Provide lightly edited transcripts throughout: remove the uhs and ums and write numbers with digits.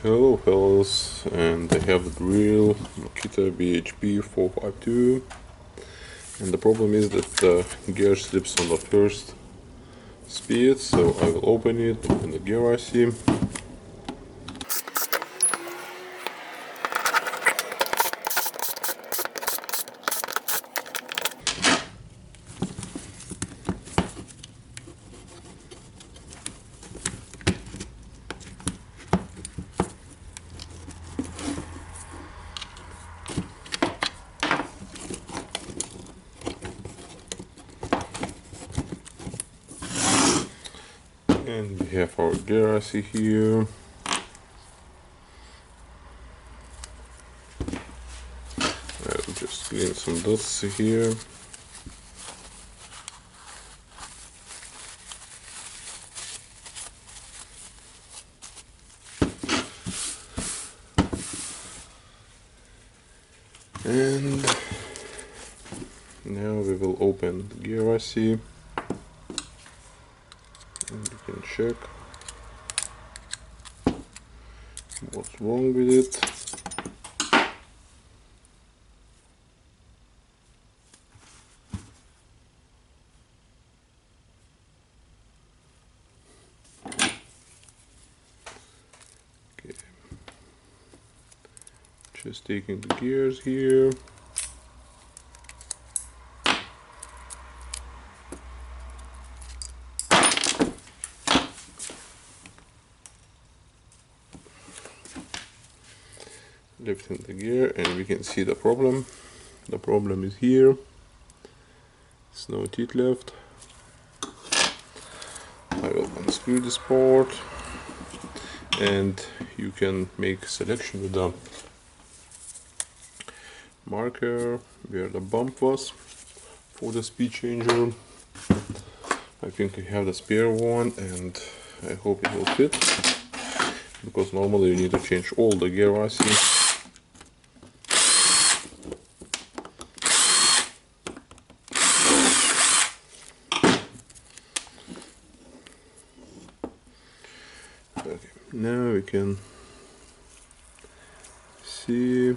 Hello fellas, and I have the drill Makita BHP452, and the problem is that the gear slips on the first speed, so I will open the gear assy. And we have our gear assy here. I'll just clean some dots here. And now we will open the gear assy. And you can check what's wrong with it. Okay. Just taking the gears here. Lifting the gear, and we can see the problem. The problem is here. There's no teeth left. I will unscrew this part, and you can make selection with the marker where the bump was for the speed changer. I think I have the spare one, and I hope it will fit, because normally you need to change all the gear assy. Okay, now we can see,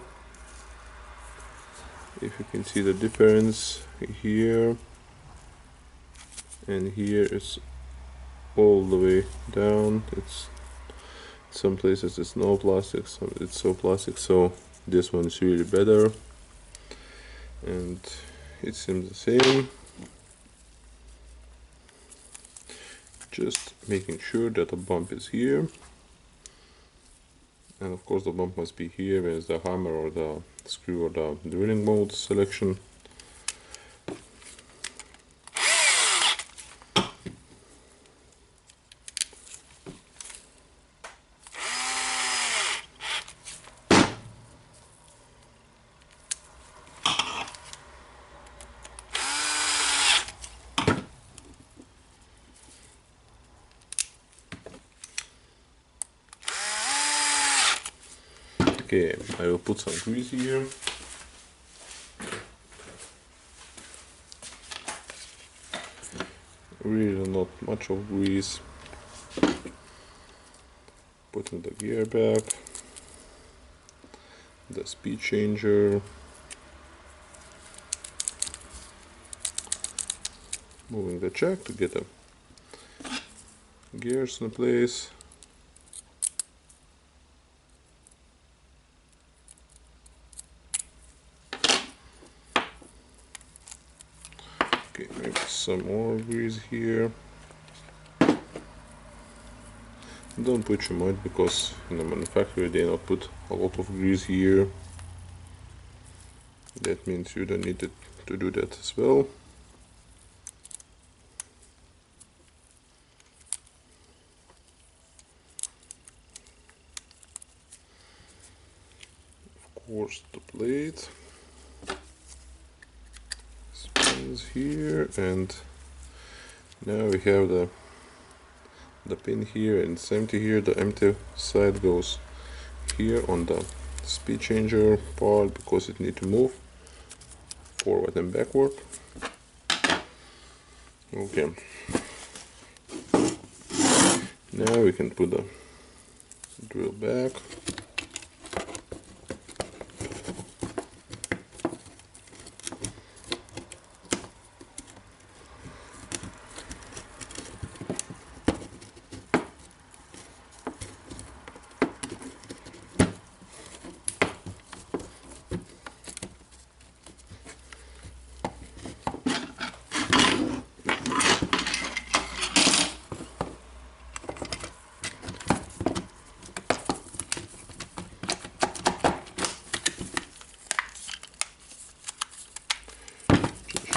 if you can see the difference here and here. It's all the way down. It's some places it's no plastic, some it's so plastic, so this one is really better, and it seems the same. Just making sure that the bump is here, and of course the bump must be here with the hammer or the screw or the drilling mode selection. Okay, I will put some grease here. Really not much of grease. Putting the gear back, the speed changer, moving the jack to get the gears in place. Okay, maybe some more grease here. Don't put too much, because in the manufacturer they not put a lot of grease here. That means you don't need to do that as well. Of course, the plate spins here, and now we have the pin here, and it's empty here. The empty side goes here on the speed changer part, because it needs to move forward and backward. Okay, now we can put the drill back.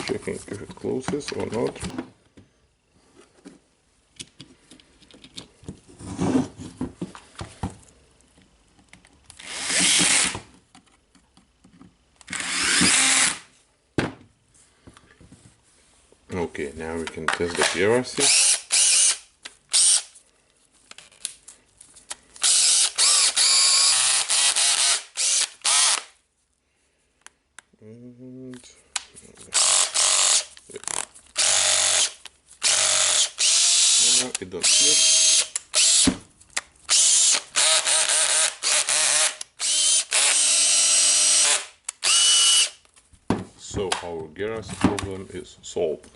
Checking if it closes or not. Okay, now we can test the accuracy. And now it don't slip. So our accuracy problem is solved.